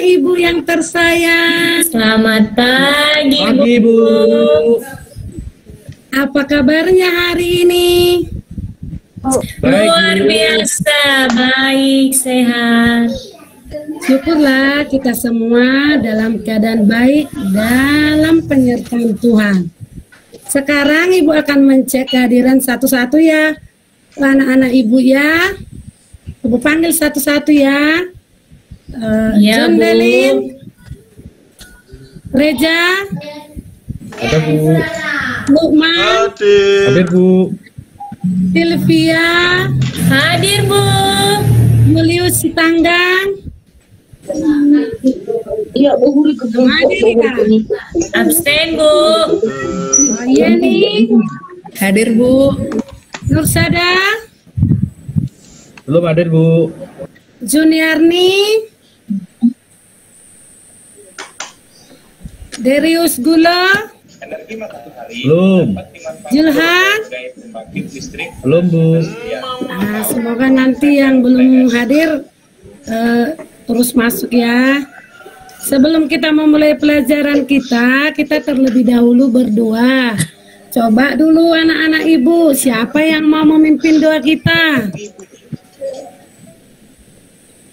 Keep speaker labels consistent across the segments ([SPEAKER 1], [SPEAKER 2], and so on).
[SPEAKER 1] anak-anak ibu yang tersayang.
[SPEAKER 2] Selamat pagi,
[SPEAKER 3] Pagi, Bu.
[SPEAKER 1] Apa kabarnya hari ini?
[SPEAKER 2] Luar biasa, baik, sehat.
[SPEAKER 1] Syukurlah kita semua dalam keadaan baik dalam penyertaan Tuhan. Sekarang ibu akan mencek kehadiran satu-satu ya. Anak-anak ibu ya. Ibu panggil satu-satu ya.
[SPEAKER 2] Ya,
[SPEAKER 1] John
[SPEAKER 2] Bu.
[SPEAKER 1] Delin, Reja,
[SPEAKER 3] Ada, Bu.
[SPEAKER 1] Lukman,
[SPEAKER 3] Ada, Bu.
[SPEAKER 1] Sylvia,
[SPEAKER 2] Hadir, Bu.
[SPEAKER 1] Julius Sitanggang,
[SPEAKER 4] Iya, Bu.
[SPEAKER 1] hadir ya?
[SPEAKER 2] Absen, Bu.
[SPEAKER 1] Yeni,
[SPEAKER 2] Hadir, Bu.
[SPEAKER 1] Nursada,
[SPEAKER 3] Belum hadir, Bu.
[SPEAKER 1] Juniarni, Darius Gula,
[SPEAKER 3] Belum.
[SPEAKER 1] Julhan.
[SPEAKER 3] Belum, Bu.
[SPEAKER 1] Nah, semoga nanti yang belum hadir terus masuk ya. Sebelum kita memulai pelajaran kita terlebih dahulu berdoa. Coba dulu anak-anak ibu, siapa yang mau memimpin doa kita?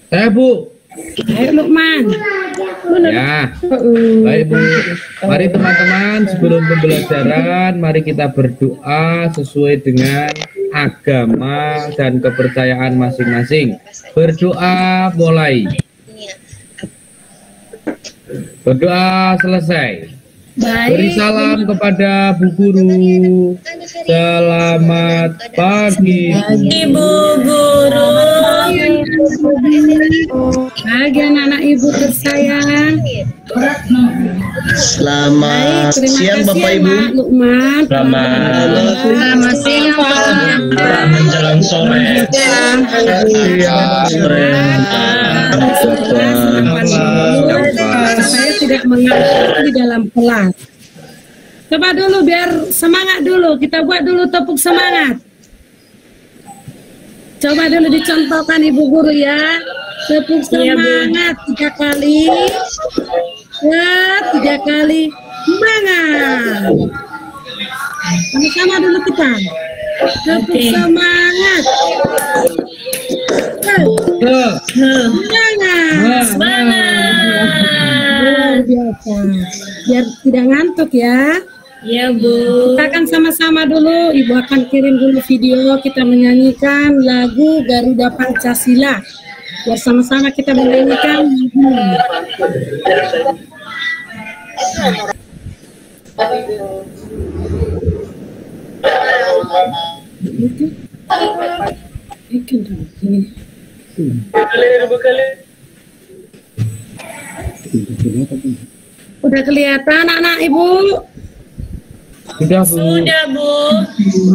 [SPEAKER 3] Saya, Bu.
[SPEAKER 1] Ayo Lukman.
[SPEAKER 3] Ya. Baik, Bu. Mari teman-teman, sebelum pembelajaran, mari kita berdoa sesuai dengan agama dan kepercayaan masing-masing. Berdoa mulai. Berdoa selesai. Beri
[SPEAKER 1] Baik.
[SPEAKER 3] salam kepada Bu Guru. Selamat pagi.
[SPEAKER 2] Ibu Guru.
[SPEAKER 1] Bagi anak-anak ibu tersayang.
[SPEAKER 4] Selamat
[SPEAKER 1] Baik, terima
[SPEAKER 4] siang
[SPEAKER 1] kasih
[SPEAKER 4] Bapak
[SPEAKER 1] ya,
[SPEAKER 4] Ibu.
[SPEAKER 1] Mak Lukman.
[SPEAKER 4] Selamat
[SPEAKER 2] siang, Pak.
[SPEAKER 4] menjelang sore.
[SPEAKER 1] Saya tidak mengantuk di dalam kelas. Coba dulu biar semangat dulu. Kita buat dulu tepuk semangat. Coba dulu dicontohkan Ibu Guru ya. Tepuk semangat 3 kali. Ya, 3 kali. Semangat. Sama-sama dulu kita. Tepuk
[SPEAKER 2] Oke.
[SPEAKER 1] semangat. Semangat.
[SPEAKER 2] Semangat.
[SPEAKER 1] Luar biasa. Biar tidak ngantuk ya.
[SPEAKER 2] Ya, Bu.
[SPEAKER 1] Kita akan sama-sama dulu. Ibu akan kirim dulu video kita menyanyikan lagu Garuda Pancasila. Biar sama-sama kita menyanyikan Udah kelihatan anak ibu?
[SPEAKER 3] Sudah, Bu.
[SPEAKER 2] Sudah, Bu.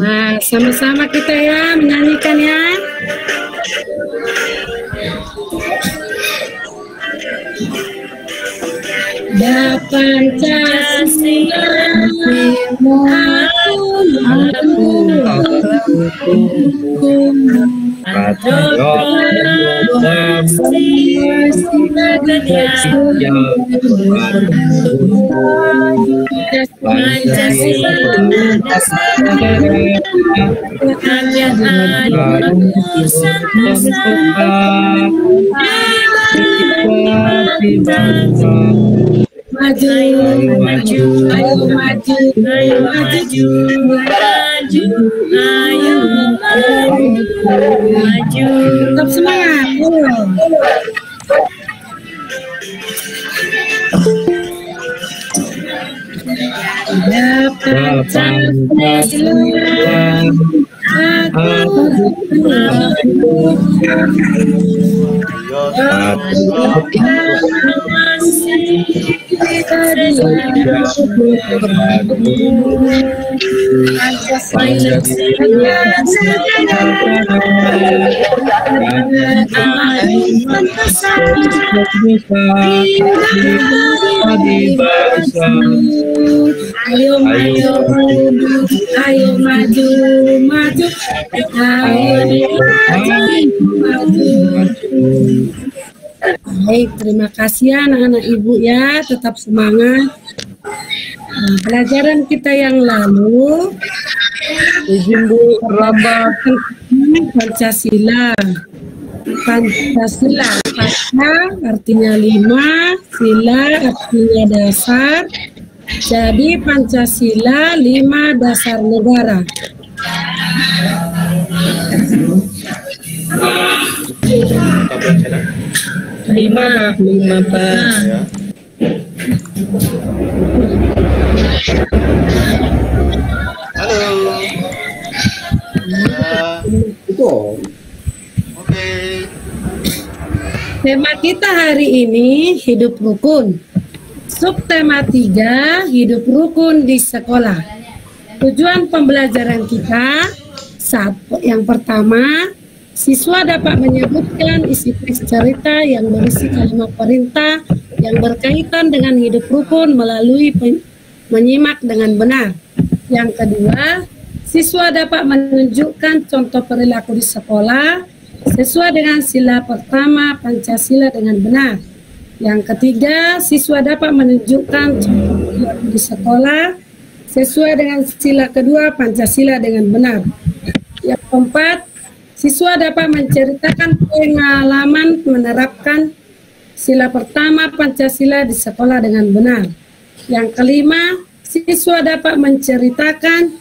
[SPEAKER 1] Nah, sama-sama kita ya menyanyikan ya. Da Pancasila maju, ayo maju, ayo maju, ayo maju, maju, ayo maju. Tetap semangat. Dapat ayo maju, ayo maju, maju, ayo maju, maju. Baik, terima kasih ya anak-anak Ibu ya, tetap semangat. Nah, pelajaran kita yang lalu
[SPEAKER 3] Izin Bu, terlambat.
[SPEAKER 1] Pancasila. Pancasila, Panca artinya 5, sila artinya dasar. Jadi Pancasila 5 dasar negara.
[SPEAKER 2] Lima Pak.
[SPEAKER 5] Halo. Oke.
[SPEAKER 1] Tema kita hari ini hidup rukun. Subtema 3, hidup rukun di sekolah. Tujuan pembelajaran kita, yang pertama, siswa dapat menyebutkan isi teks cerita yang berisi kalimat perintah yang berkaitan dengan hidup rukun melalui menyimak dengan benar. Yang kedua, siswa dapat menunjukkan contoh perilaku di sekolah sesuai dengan sila pertama Pancasila dengan benar. Yang ketiga, siswa dapat menunjukkan contoh perilaku di sekolah sesuai dengan sila kedua Pancasila dengan benar. Yang keempat, siswa dapat menceritakan pengalaman menerapkan sila pertama Pancasila di sekolah dengan benar. Yang kelima, siswa dapat menceritakan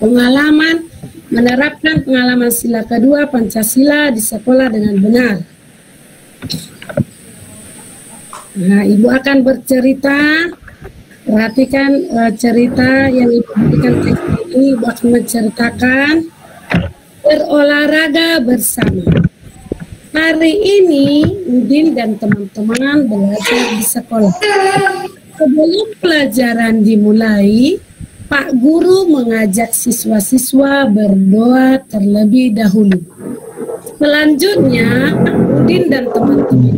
[SPEAKER 1] pengalaman menerapkan pengalaman sila kedua Pancasila di sekolah dengan benar. Nah, Ibu akan bercerita. Perhatikan cerita yang Ibu berikan teks ini. Ibu akan menceritakan berolahraga bersama. Hari ini Udin dan teman-teman belajar di sekolah. Sebelum pelajaran dimulai, Pak Guru mengajak siswa-siswa berdoa terlebih dahulu. Selanjutnya, Udin dan teman-teman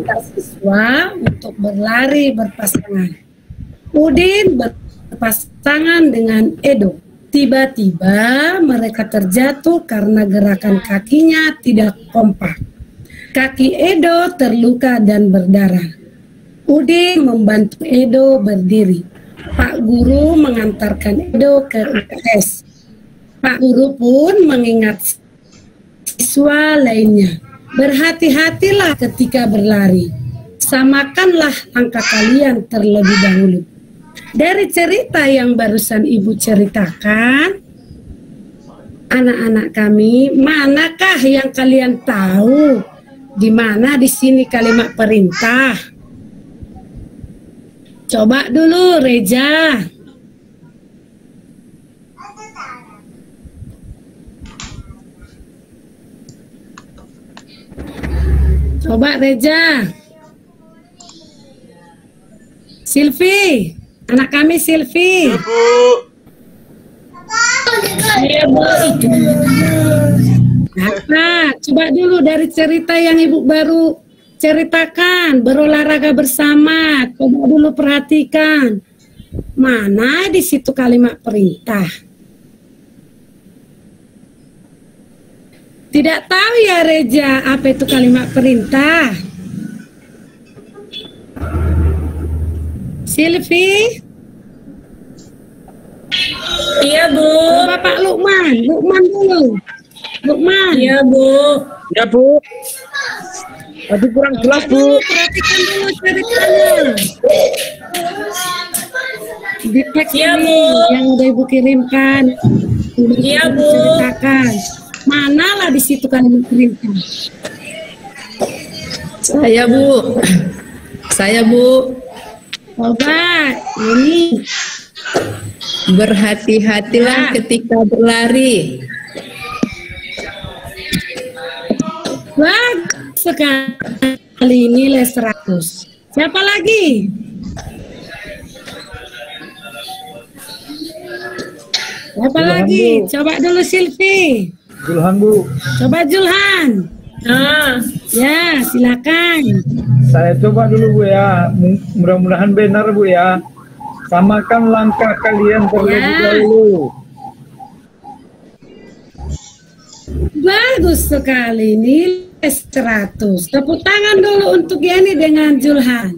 [SPEAKER 1] minta siswa untuk berlari berpasangan. Udin berpasangan dengan Edo. Tiba-tiba mereka terjatuh karena gerakan kakinya tidak kompak. Kaki Edo terluka dan berdarah. Udin membantu Edo berdiri. Pak Guru mengantarkan Edo ke UKS. Pak Guru pun mengingat siswa lainnya. Berhati-hatilah ketika berlari. Samakanlah langkah kalian terlebih dahulu. Dari cerita yang barusan Ibu ceritakan, anak-anak kami, manakah yang kalian tahu di mana di sini kalimat perintah? Coba dulu Reja. Coba Reja. Silvi, anak kami Silvi.
[SPEAKER 2] Iya Bu.
[SPEAKER 1] Nah, coba dulu dari cerita yang Ibu baru ceritakan, berolahraga bersama. Coba dulu perhatikan. Mana di situ kalimat perintah? Tidak tahu ya Reja, apa itu kalimat perintah? Silvi?
[SPEAKER 2] Iya Bu.
[SPEAKER 1] Bapak Lukman dulu. Lukman.
[SPEAKER 2] Iya Bu.
[SPEAKER 3] Ya Bu. Tapi kurang jelas Bu.
[SPEAKER 1] Perhatikan dulu ceritanya. Di teks
[SPEAKER 2] Iya,
[SPEAKER 1] ini
[SPEAKER 2] Bu.
[SPEAKER 1] yang udah Ibu kirimkan.
[SPEAKER 2] Iya,
[SPEAKER 1] Ibu
[SPEAKER 2] Bu.
[SPEAKER 1] ceritakan. Manalah di situ kalimat perintah?
[SPEAKER 2] Saya Bu. Saya Bu.
[SPEAKER 1] Coba ini.
[SPEAKER 2] Berhati-hatilah ketika berlari.
[SPEAKER 1] Bagus sekali, nilai 100. Siapa lagi? Siapa lagi? Coba dulu Silvi.
[SPEAKER 3] Julhan Bu.
[SPEAKER 1] Coba Julhan.
[SPEAKER 2] Nah,
[SPEAKER 1] Ya, silakan.
[SPEAKER 3] Saya coba dulu Bu ya. Mudah-mudahan benar Bu ya. Samakan langkah kalian terlebih
[SPEAKER 1] Ya.
[SPEAKER 3] dahulu.
[SPEAKER 1] Bagus sekali, nilai 100. Tepuk tangan dulu untuk Yani dengan Julhan.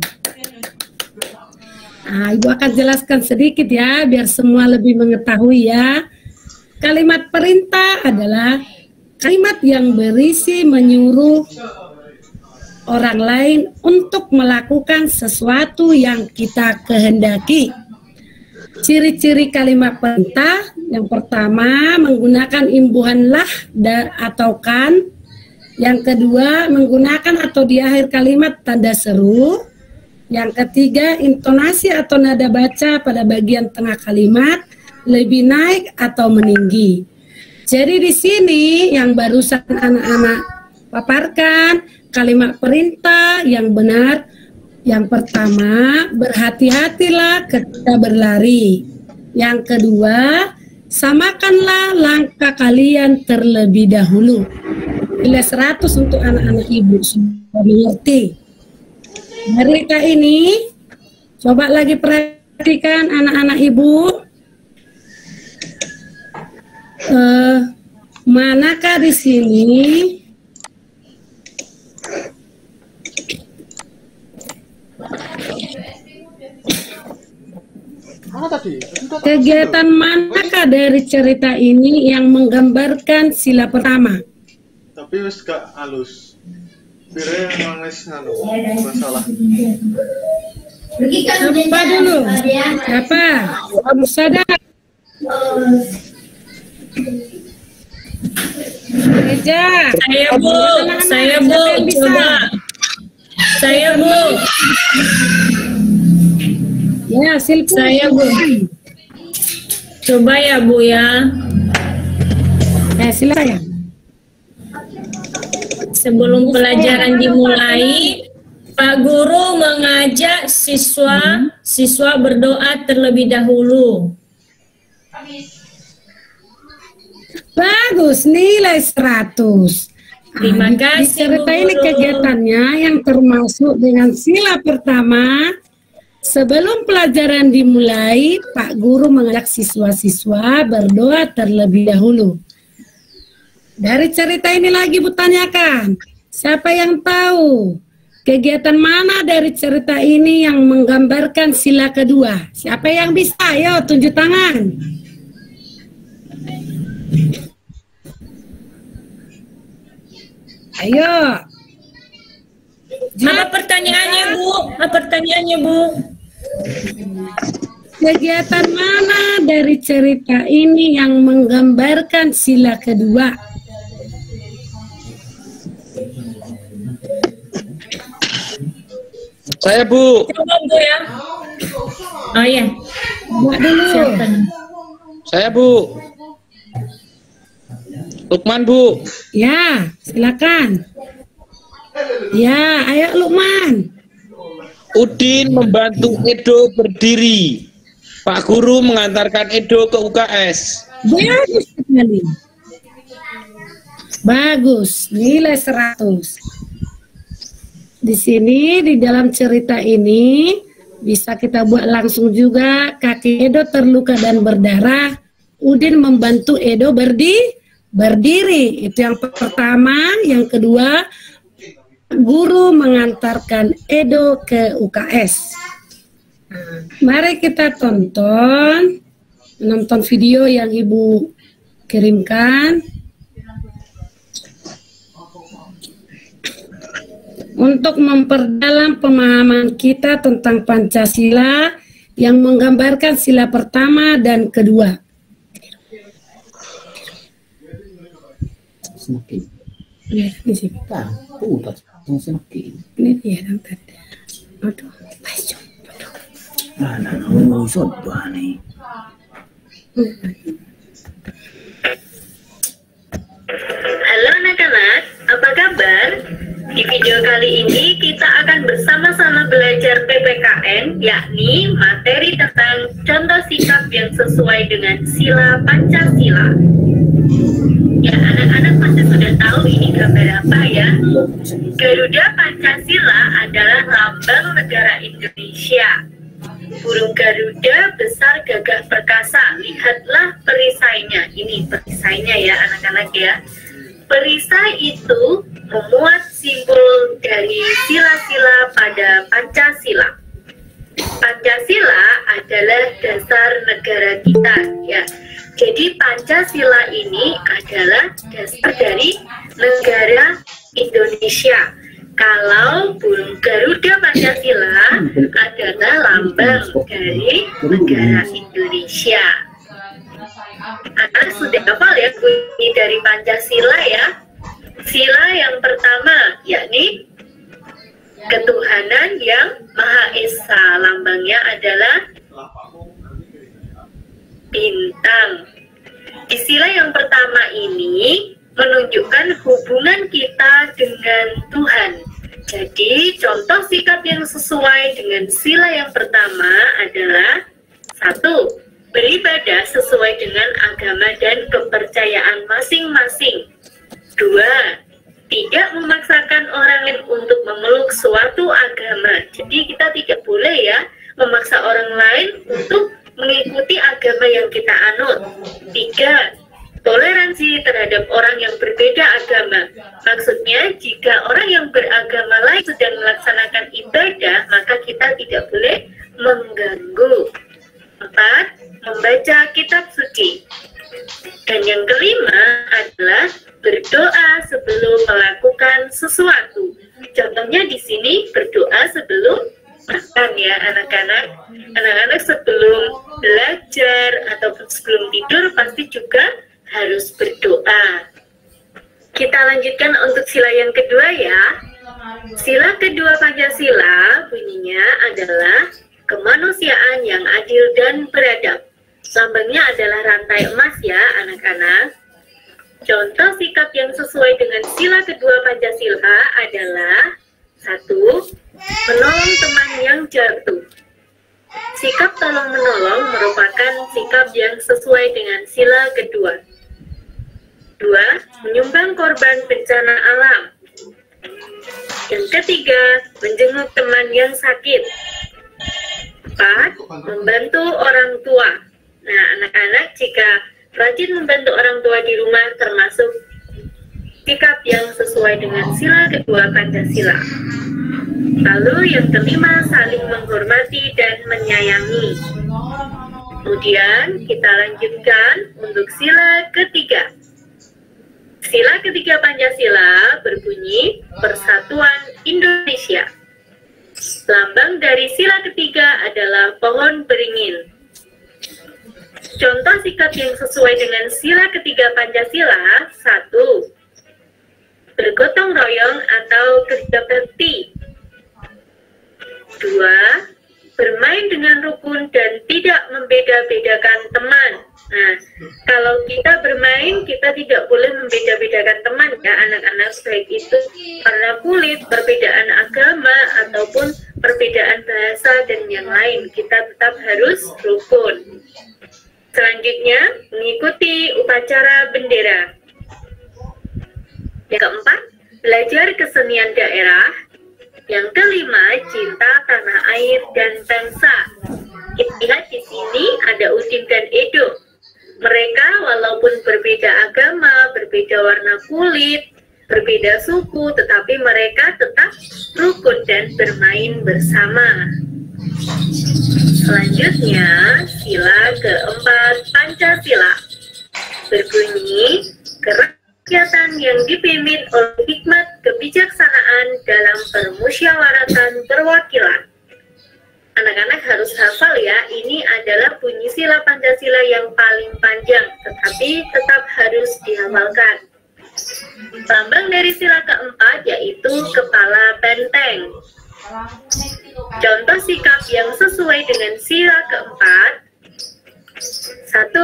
[SPEAKER 1] Nah, Ibu akan jelaskan sedikit ya, biar semua lebih mengetahui ya. Kalimat perintah adalah kalimat yang berisi menyuruh orang lain untuk melakukan sesuatu yang kita kehendaki. Ciri-ciri kalimat perintah yang pertama menggunakan imbuhan lah atau kan. Yang kedua menggunakan atau di akhir kalimat tanda seru. Yang ketiga intonasi atau nada baca pada bagian tengah kalimat lebih naik atau meninggi. Jadi di sini yang barusan anak-anak paparkan kalimat perintah yang benar. Yang pertama, berhati-hatilah ketika berlari. Yang kedua, samakanlah langkah kalian terlebih dahulu. Nilai 100 untuk anak-anak Ibu sudah mengerti. Cerita ini, coba lagi perhatikan anak-anak Ibu. Manakah di sini kegiatan manakah dari cerita ini yang menggambarkan sila pertama?
[SPEAKER 5] Tapi wis gak halus. Pire nangis nganu masalah.
[SPEAKER 1] Siapa dulu? Siapa? Sadar. Meja.
[SPEAKER 2] Saya Bu, coba. Saya Bu.
[SPEAKER 1] Ya, Silpu.
[SPEAKER 2] Saya Bu. Coba ya Bu ya.
[SPEAKER 1] Silakan.
[SPEAKER 2] Sebelum pelajaran dimulai, Pak Guru mengajak siswa berdoa terlebih dahulu.
[SPEAKER 1] Bagus, nilai 100.
[SPEAKER 2] Terima kasih,
[SPEAKER 1] Cerita
[SPEAKER 2] Bu
[SPEAKER 1] ini
[SPEAKER 2] Guru.
[SPEAKER 1] kegiatannya yang termasuk dengan sila pertama. Sebelum pelajaran dimulai, Pak Guru mengajak siswa-siswa berdoa terlebih dahulu. Dari cerita ini lagi Bu tanyakan, siapa yang tahu kegiatan mana dari cerita ini yang menggambarkan sila kedua? Siapa yang bisa? Ayo tunjuk tangan. Ayo.
[SPEAKER 2] Apa pertanyaannya Bu? Apa pertanyaannya Bu?
[SPEAKER 1] Kegiatan mana dari cerita ini yang menggambarkan sila kedua?
[SPEAKER 6] Saya Bu.
[SPEAKER 2] Coba Bu ya. Oh iya.
[SPEAKER 1] Buat dulu.
[SPEAKER 2] Siapa nih?
[SPEAKER 6] Saya Bu. Lukman Bu.
[SPEAKER 1] Ya, silakan. Ya, ayo Lukman.
[SPEAKER 6] Udin membantu Edo berdiri. Pak Guru mengantarkan Edo ke UKS.
[SPEAKER 1] Bagus sekali. Bagus, nilai 100. Di sini, di dalam cerita ini, bisa kita buat langsung juga. Kaki Edo terluka dan berdarah. Udin membantu Edo berdiri. Itu yang pertama. Yang kedua, guru mengantarkan Edo ke UKS. Nah, mari kita menonton video yang Ibu kirimkan. Untuk memperdalam pemahaman kita tentang Pancasila yang menggambarkan sila pertama dan kedua. Ya, ini sih. Ini dia yang tadi. Aduh, pasung.
[SPEAKER 7] Halo anak-anak, apa kabar? Di video kali ini kita akan bersama-sama belajar PPKN, yakni materi tentang contoh sikap yang sesuai dengan sila Pancasila. Ya, anak-anak pasti sudah tahu ini gambar apa ya? Garuda Pancasila adalah lambang negara Indonesia. Burung Garuda besar gagah perkasa. Lihatlah perisainya. Ini perisainya ya anak-anak ya. Perisai itu memuat simbol dari sila-sila pada Pancasila. Pancasila adalah dasar negara kita, ya. Jadi Pancasila ini adalah dasar dari negara Indonesia. Kalau burung Garuda Pancasila adalah lambang dari negara Indonesia. Anak sudah hafal ya bunyi dari Pancasila ya. Sila yang pertama yakni ketuhanan yang Maha Esa. Lambangnya adalah bintang. Di sila yang pertama ini menunjukkan hubungan kita dengan Tuhan. Jadi contoh sikap yang sesuai dengan sila yang pertama adalah 1. Beribadah sesuai dengan agama dan kepercayaan masing-masing. 2. Tidak memaksakan orang lain untuk memeluk suatu agama. Jadi kita tidak boleh ya memaksa orang lain untuk mengikuti agama yang kita anut. 3. Toleransi terhadap orang yang berbeda agama. Maksudnya, jika orang yang beragama lain sedang melaksanakan ibadah, maka kita tidak boleh mengganggu. 4. Membaca kitab suci. Dan yang kelima adalah berdoa sebelum melakukan sesuatu. Contohnya di sini berdoa sebelum makan ya anak-anak. Anak-anak sebelum belajar ataupun sebelum tidur pasti juga harus berdoa. Kita lanjutkan untuk sila yang kedua ya. Sila kedua Pancasila bunyinya adalah kemanusiaan yang adil dan beradab. Lambangnya adalah rantai emas ya anak-anak. Contoh sikap yang sesuai dengan sila kedua Pancasila adalah 1. Menolong teman yang jatuh. Sikap tolong menolong merupakan sikap yang sesuai dengan sila kedua. 2. Menyumbang korban bencana alam. Yang ketiga, menjenguk teman yang sakit. 4. Membantu orang tua. Nah, anak-anak jika rajin membantu orang tua di rumah termasuk sikap yang sesuai dengan sila kedua Pancasila. Lalu yang kelima, saling menghormati dan menyayangi. Kemudian kita lanjutkan untuk sila ketiga. Sila ketiga Pancasila berbunyi Persatuan Indonesia. Lambang dari sila ketiga adalah pohon beringin. Contoh sikap yang sesuai dengan sila ketiga Pancasila. 1. Bergotong royong atau kerja bakti. 2. Bermain dengan rukun dan tidak membeda-bedakan teman. Nah, kalau kita bermain, kita tidak boleh membeda-bedakan teman ya anak-anak, baik itu karena kulit, perbedaan agama, ataupun perbedaan bahasa dan yang lain. Kita tetap harus rukun. Selanjutnya, mengikuti upacara bendera. Yang keempat, belajar kesenian daerah. Yang kelima, cinta tanah air dan bangsa. Kita lihat di sini ada Udin dan Edo. Mereka walaupun berbeda agama, berbeda warna kulit, berbeda suku, tetapi mereka tetap rukun dan bermain bersama. Selanjutnya, sila keempat Pancasila berbunyi kerakyatan yang dipimpin oleh hikmat kebijaksanaan dalam permusyawaratan perwakilan. Anak-anak harus hafal ya, ini adalah bunyi sila Pancasila yang paling panjang, tetapi tetap harus dihafalkan. Lambang dari sila keempat yaitu kepala benteng. Contoh sikap yang sesuai dengan sila keempat. 1.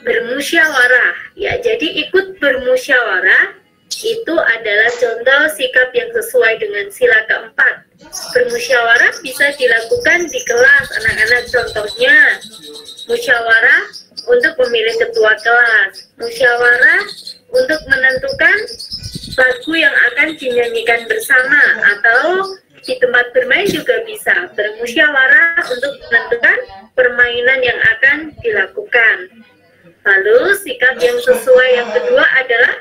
[SPEAKER 7] Bermusyawarah. Ya, jadi ikut bermusyawarah itu adalah contoh sikap yang sesuai dengan sila keempat. Bermusyawarah bisa dilakukan di kelas anak-anak. Contohnya, musyawarah untuk memilih ketua kelas, musyawarah untuk menentukan lagu yang akan dinyanyikan bersama, atau di tempat bermain juga bisa bermusyawarah untuk menentukan permainan yang akan dilakukan. Lalu sikap yang sesuai yang kedua adalah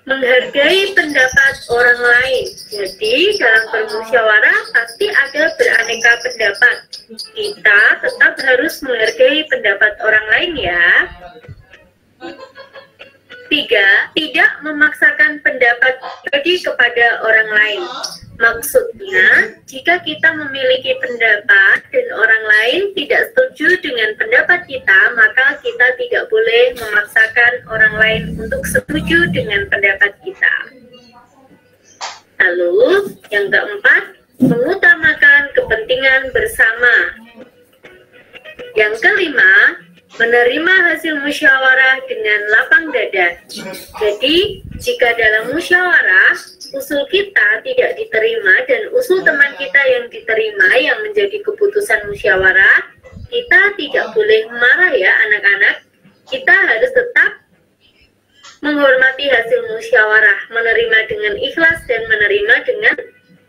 [SPEAKER 7] menghargai pendapat orang lain. Jadi dalam bermusyawarah pasti ada beraneka pendapat. Kita tetap harus menghargai pendapat orang lain ya. 3. Tidak memaksakan pendapat pribadi kepada orang lain. Maksudnya, jika kita memiliki pendapat dan orang lain tidak setuju dengan pendapat kita, maka kita tidak boleh memaksakan orang lain untuk setuju dengan pendapat kita. Lalu, yang keempat, mengutamakan kepentingan bersama. Yang kelima, menerima hasil musyawarah dengan lapang dada. Jadi, jika dalam musyawarah, usul kita tidak diterima dan usul teman kita yang diterima yang menjadi keputusan musyawarah, kita tidak boleh marah ya anak-anak. Kita harus tetap menghormati hasil musyawarah, menerima dengan ikhlas dan menerima dengan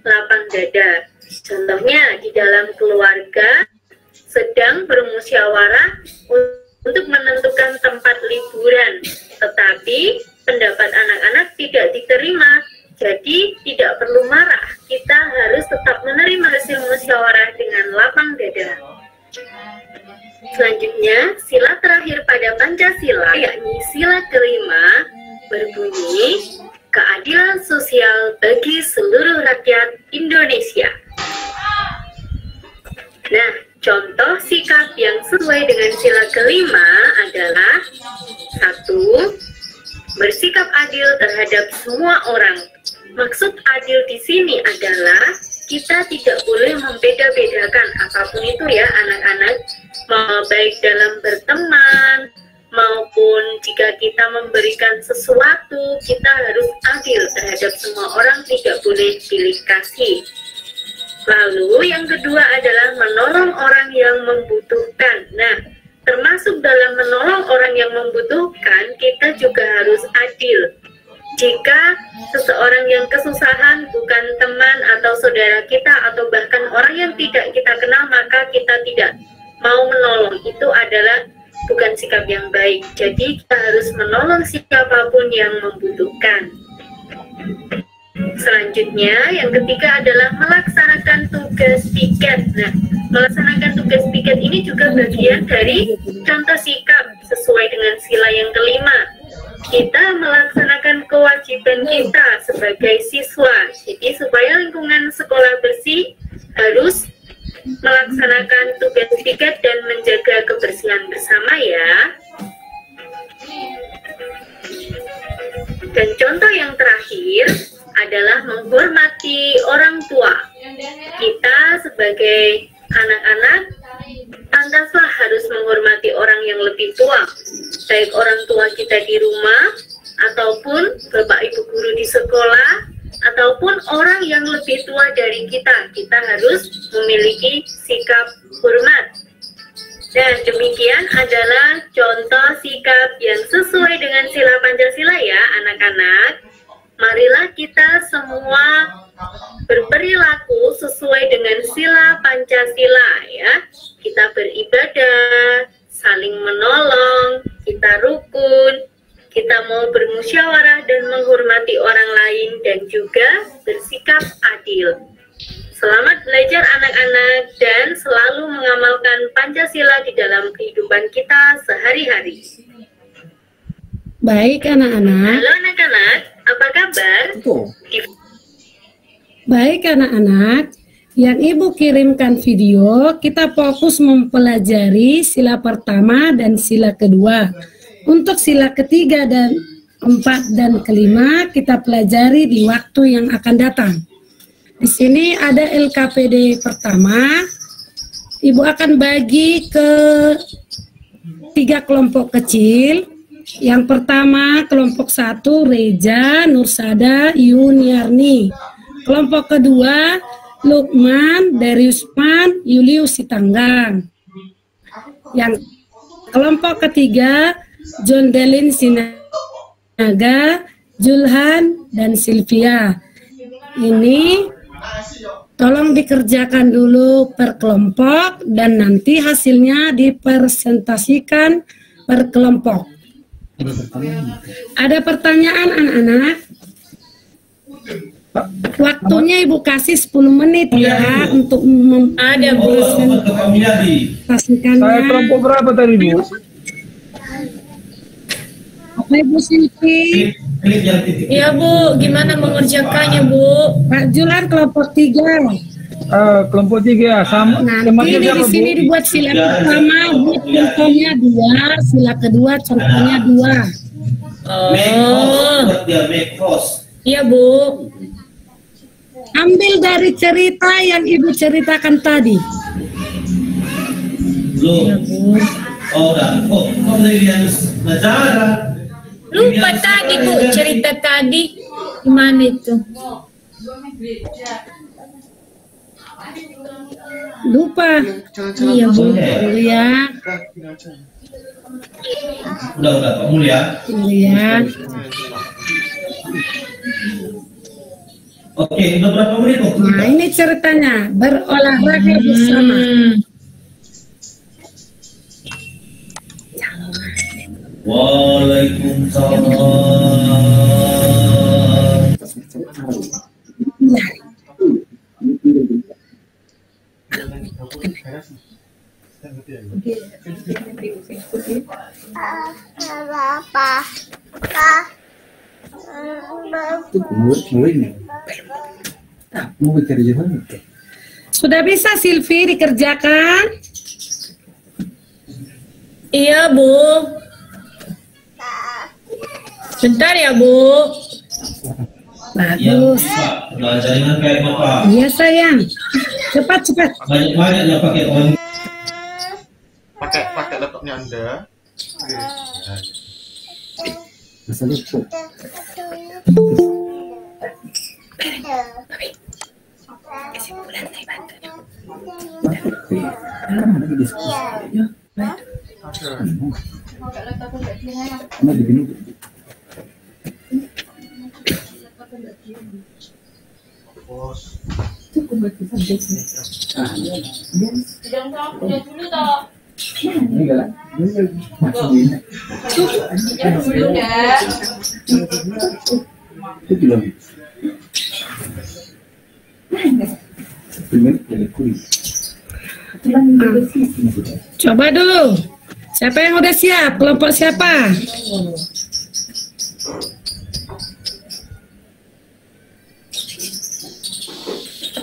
[SPEAKER 7] lapang dada. Contohnya, di dalam keluarga sedang bermusyawarah untuk menentukan tempat liburan, tetapi pendapat anak-anak tidak diterima. Jadi tidak perlu marah, kita harus tetap menerima hasil musyawarah dengan lapang dada. Selanjutnya, sila terakhir pada Pancasila, yakni sila kelima, berbunyi keadilan sosial bagi seluruh rakyat Indonesia. Nah, contoh sikap yang sesuai dengan sila kelima adalah 1. Bersikap adil terhadap semua orang. Maksud adil di sini adalah kita tidak boleh membeda-bedakan apapun itu ya anak-anak, mau baik dalam berteman maupun jika kita memberikan sesuatu, kita harus adil terhadap semua orang, tidak boleh pilih kasih. Lalu yang kedua adalah menolong orang yang membutuhkan. Nah, termasuk dalam menolong orang yang membutuhkan, kita juga harus adil. Jika seseorang yang kesusahan bukan teman atau saudara kita atau bahkan orang yang tidak kita kenal, maka kita tidak mau menolong. Itu adalah bukan sikap yang baik. Jadi kita harus menolong siapapun yang membutuhkan. Selanjutnya, yang ketiga adalah melaksanakan tugas piket. Nah, melaksanakan tugas piket ini juga bagian dari contoh sikap sesuai dengan sila yang kelima. Kita melaksanakan kewajiban kita sebagai siswa. Jadi supaya lingkungan sekolah bersih, harus melaksanakan tugas piket dan menjaga kebersihan bersama ya. Dan contoh yang terakhir adalah menghormati orang tua. Kita sebagai anak-anak pantaslah harus menghormati orang yang lebih tua, baik orang tua kita di rumah ataupun bapak ibu guru di sekolah ataupun orang yang lebih tua dari kita. Kita harus memiliki sikap hormat. Dan demikian adalah contoh sikap yang sesuai dengan sila Pancasila ya anak-anak. Marilah kita semua berperilaku sesuai dengan sila Pancasila ya. Kita beribadah, saling menolong, kita rukun, kita mau bermusyawarah dan menghormati orang lain dan juga bersikap adil. Selamat belajar anak-anak dan selalu mengamalkan Pancasila di dalam kehidupan kita sehari-hari.
[SPEAKER 1] Baik anak-anak.
[SPEAKER 7] Halo anak-anak, apa kabar?
[SPEAKER 1] Baik anak-anak, yang Ibu kirimkan video, kita fokus mempelajari sila pertama dan sila kedua. Untuk sila ketiga dan keempat dan kelima, kita pelajari di waktu yang akan datang. Di sini ada LKPD pertama, Ibu akan bagi ke 3 kelompok kecil. Yang pertama kelompok 1 Reja, Nursada, Yuniarni. Kelompok kedua Lukman, Dariusman, Julius Sitanggang. Yang kelompok ketiga John Delin Sinaga, Julhan, dan Sylvia. Ini tolong dikerjakan dulu per kelompok dan nanti hasilnya dipresentasikan per kelompok. Ada pertanyaan anak-anak? Waktunya Ibu kasih 10 menit ya untuk
[SPEAKER 2] Ada, Bu.
[SPEAKER 1] mempresentasikannya.
[SPEAKER 3] Saya kelompok berapa tadi, Bu?
[SPEAKER 1] Ibu Silvi,
[SPEAKER 2] Iya, Bu. Gimana mengerjakannya, Bu?
[SPEAKER 1] Pak Julan kelompok 3.
[SPEAKER 3] Kelompok 3 sama.
[SPEAKER 1] Nanti
[SPEAKER 3] temannya
[SPEAKER 1] di
[SPEAKER 3] siapa, Bu?
[SPEAKER 1] sini dibuat sila pertama, buat contohnya 2, sila kedua contohnya 2.
[SPEAKER 2] Oh. Iya, Bu.
[SPEAKER 1] Ambil dari cerita yang Ibu ceritakan tadi.
[SPEAKER 2] Lupa tadi, Bu, cerita tadi. Gimana itu?
[SPEAKER 1] Lupa.
[SPEAKER 5] Jangan-jangan
[SPEAKER 2] Iya, Bu.
[SPEAKER 1] Dulu ya.
[SPEAKER 5] Gini aja.
[SPEAKER 8] Udah Pak Mulia.
[SPEAKER 1] Dulu ya.
[SPEAKER 8] Oke, udah berapa menit kok?
[SPEAKER 1] Nah, ini ceritanya. Berolahraga bersama.
[SPEAKER 8] Waalaikumsalam.
[SPEAKER 1] Sudah bisa Silvi dikerjakan?
[SPEAKER 2] Iya, Bu. Bentar ya, Bu.
[SPEAKER 8] Ya,
[SPEAKER 1] Bagus.
[SPEAKER 8] Pak, belajar dengan kayak Bapak.
[SPEAKER 1] Iya sayang. Cepat.
[SPEAKER 8] Banyak-banyak ya pakai on.
[SPEAKER 5] Pakai laptopnya Anda. Oke. Bos.
[SPEAKER 1] Coba dulu. Siapa yang udah siap? Kelompok siapa?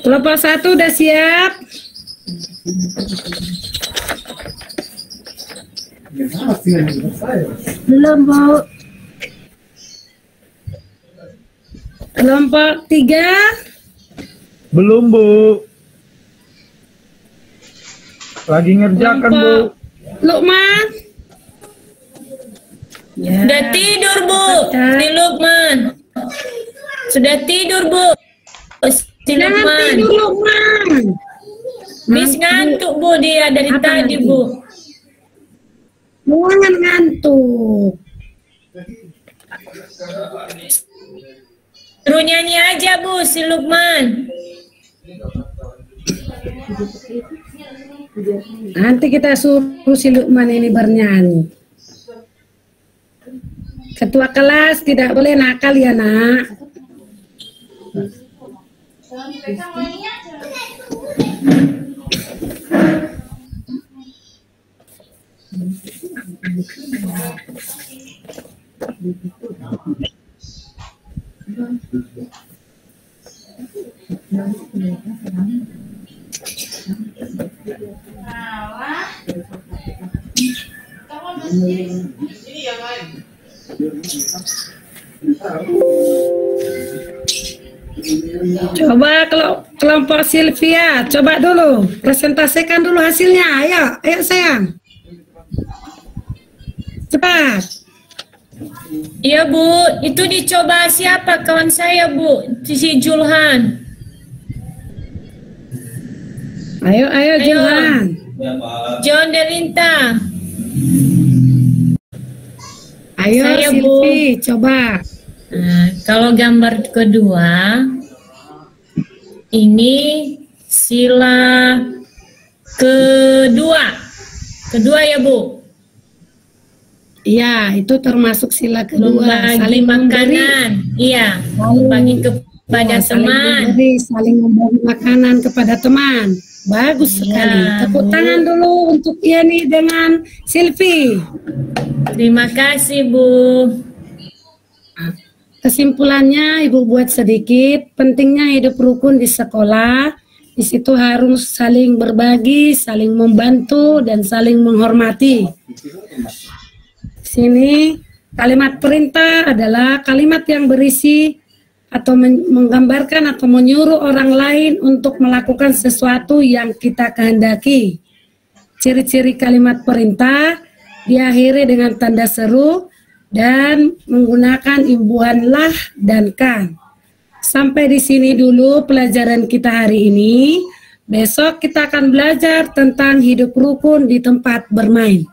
[SPEAKER 1] Kelompok 1 udah siap? Belum, Bu. Kelompok 3?
[SPEAKER 3] Belum, Bu. Lagi ngerjakan, Bu.
[SPEAKER 1] Lukman? Ya.
[SPEAKER 2] Sudah tidur, Bu. Si Lukman. Sudah tidur, Bu. Si
[SPEAKER 1] Jangan
[SPEAKER 2] Lukman.
[SPEAKER 1] tidur, Lukman.
[SPEAKER 2] Bis ngantuk, Bu, dia dari
[SPEAKER 1] Apa
[SPEAKER 2] tadi,
[SPEAKER 1] nanti?
[SPEAKER 2] Bu.
[SPEAKER 1] Jangan ngantuk.
[SPEAKER 2] Suruh nyanyi aja, Bu, si Lukman.
[SPEAKER 1] Nanti kita suruh si Lukman ini bernyanyi. Ketua kelas tidak boleh nakal ya, Nak. Coba kelompok Sylvia, coba dulu presentasikan dulu hasilnya. Ayo sayang. Cepat.
[SPEAKER 2] Iya, Bu. Itu dicoba siapa kawan saya, Bu? Si Julhan.
[SPEAKER 1] Ayo Johan.
[SPEAKER 8] Ya, Pak.
[SPEAKER 2] John Delinta.
[SPEAKER 1] Ayo
[SPEAKER 2] Saya, Bu.
[SPEAKER 1] Silvi, coba.
[SPEAKER 2] Nah, kalau gambar kedua, ini sila kedua ya, Bu.
[SPEAKER 1] Iya, itu termasuk sila kedua.
[SPEAKER 2] Membagi
[SPEAKER 1] Saling memberi.
[SPEAKER 2] makanan. Iya, membagi kepada
[SPEAKER 1] Ya, saling
[SPEAKER 2] teman.
[SPEAKER 1] memberi, saling memberi makanan kepada teman. Bagus sekali. Tepuk
[SPEAKER 2] Bu.
[SPEAKER 1] tangan dulu untuk Yani dengan Silvi.
[SPEAKER 2] Terima kasih, Bu.
[SPEAKER 1] Kesimpulannya Ibu buat sedikit, pentingnya hidup rukun di sekolah. Di situ harus saling berbagi, saling membantu, dan saling menghormati. Sini kalimat perintah adalah kalimat yang berisi atau menggambarkan atau menyuruh orang lain untuk melakukan sesuatu yang kita kehendaki. Ciri-ciri kalimat perintah diakhiri dengan tanda seru dan menggunakan imbuhan lah dan kan. Sampai di sini dulu pelajaran kita hari ini. Besok kita akan belajar tentang hidup rukun di tempat bermain.